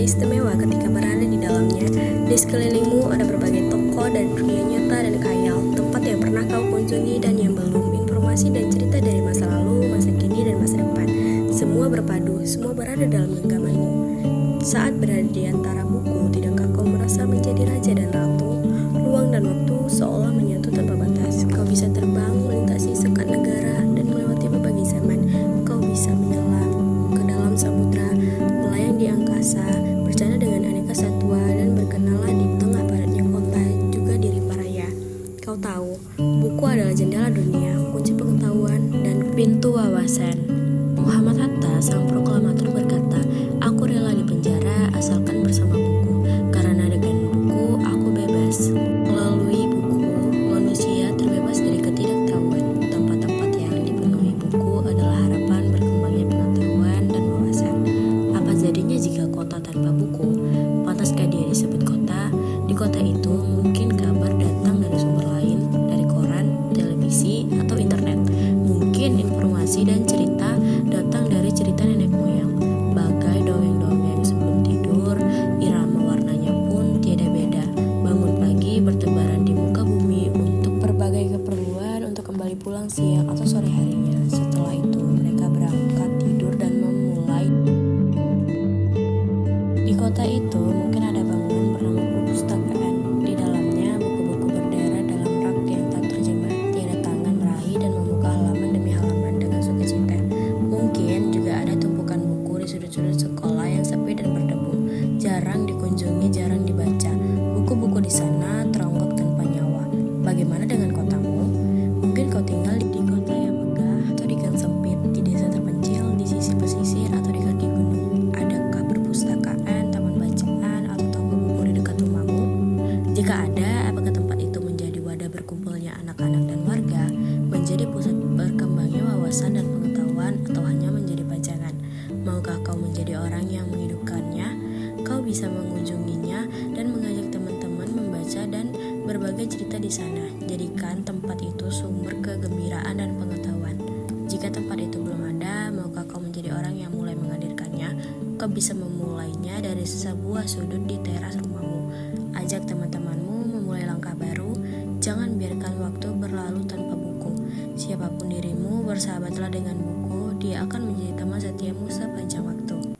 istimewa ketika berada di dalamnya. Di sekelilingmu ada berbagai tokoh dan dunia nyata dan khayal, tempat yang pernah kau kunjungi dan yang belum, informasi dan cerita dari masa lalu, masa kini, dan masa depan. Semua berpadu, semua berada dalam genggamanmu. Saat berada di antara buku, tidakkah kau merasa menjadi raja dan ratu? Ruang dan waktu seolah menyatu tanpa batas. Kau bisa terbang, melintasi sekat negara, dan melewati berbagai zaman. Kau bisa menyelam ke dalam samudra, melayang di angkasa, bercanda dengan aneka satwa, dan berkenalan di tengah padatnya kota, juga di rimba raya. Kau tahu, buku adalah jendela dunia, kunci pengetahuan, dan pintu wawasan. Muhammad Hatta, sang proklamator, berkata, "Aku rela dipenjara asalkan bersama buku, karena dengan buku aku bebas." Melalui buku, manusia terbebas dari ketidaktahuan. Tempat-tempat yang dipenuhi buku adalah harapan berkembangnya pengetahuan dan wawasan. Apa jadinya jika kota tanpa buku? Pantaskah dia disebut kota? Di kota itu mungkin kabar datang dari sumber lain, dari koran, televisi, atau internet. Mungkin informasi dan cerita datang dari cerita nenek moyang. Bagai dongeng-dongeng sebelum tidur, irama warnanya pun tiada beda. Bangun pagi bertebaran di muka bumi untuk berbagai keperluan, untuk kembali pulang siang atau sore harinya. Setelah itu mereka berangkat tidur dan memulai. Di kota itu mungkin ada bangunan bernama perpustakaan. Di dalamnya buku-buku berderet dalam rak yang tak terjemah. Tiada tangan meraih dan membuka halaman demi halaman dengan sukacita. Mungkin juga ada tumpukan buku di sudut-sudut sekolah yang sepi dan berdebu. Jarang dikunjungi, jarang dibaca. Buku-buku di sana teronggok tanpa nyawa. Bagaimana dengan kotamu? Mungkin kau tinggal di kota yang megah, atau di gang sempit, di desa terpencil, di sisi pesisir, atau di kaki gunung. Adakah perpustakaan, taman bacaan, atau toko buku di dekat rumahmu? Jika ada, apakah tempat itu menjadi wadah berkumpulnya anak-anak dan warga, menjadi pusat berkembangnya wawasan dan pengetahuan, atau hanya menjadi pajangan? Maukah kau menjadi orang yang menghidupkannya? Kau bisa mengunjunginya dan mengajak teman-teman membaca dan berbagai cerita di sana. Jadikan tempat itu sumber kegembiraan dan pengetahuan. Jika tempat itu belum ada, maukah kau menjadi orang yang mulai menghadirkannya? Kau bisa memulainya dari sebuah sudut di teras rumahmu. Ajak teman-temanmu memulai langkah baru. Jangan biarkan waktu berlalu tanpa buku. Siapapun dirimu, bersahabatlah dengan buku. Dia akan menjadi teman setiamu sepanjang waktu.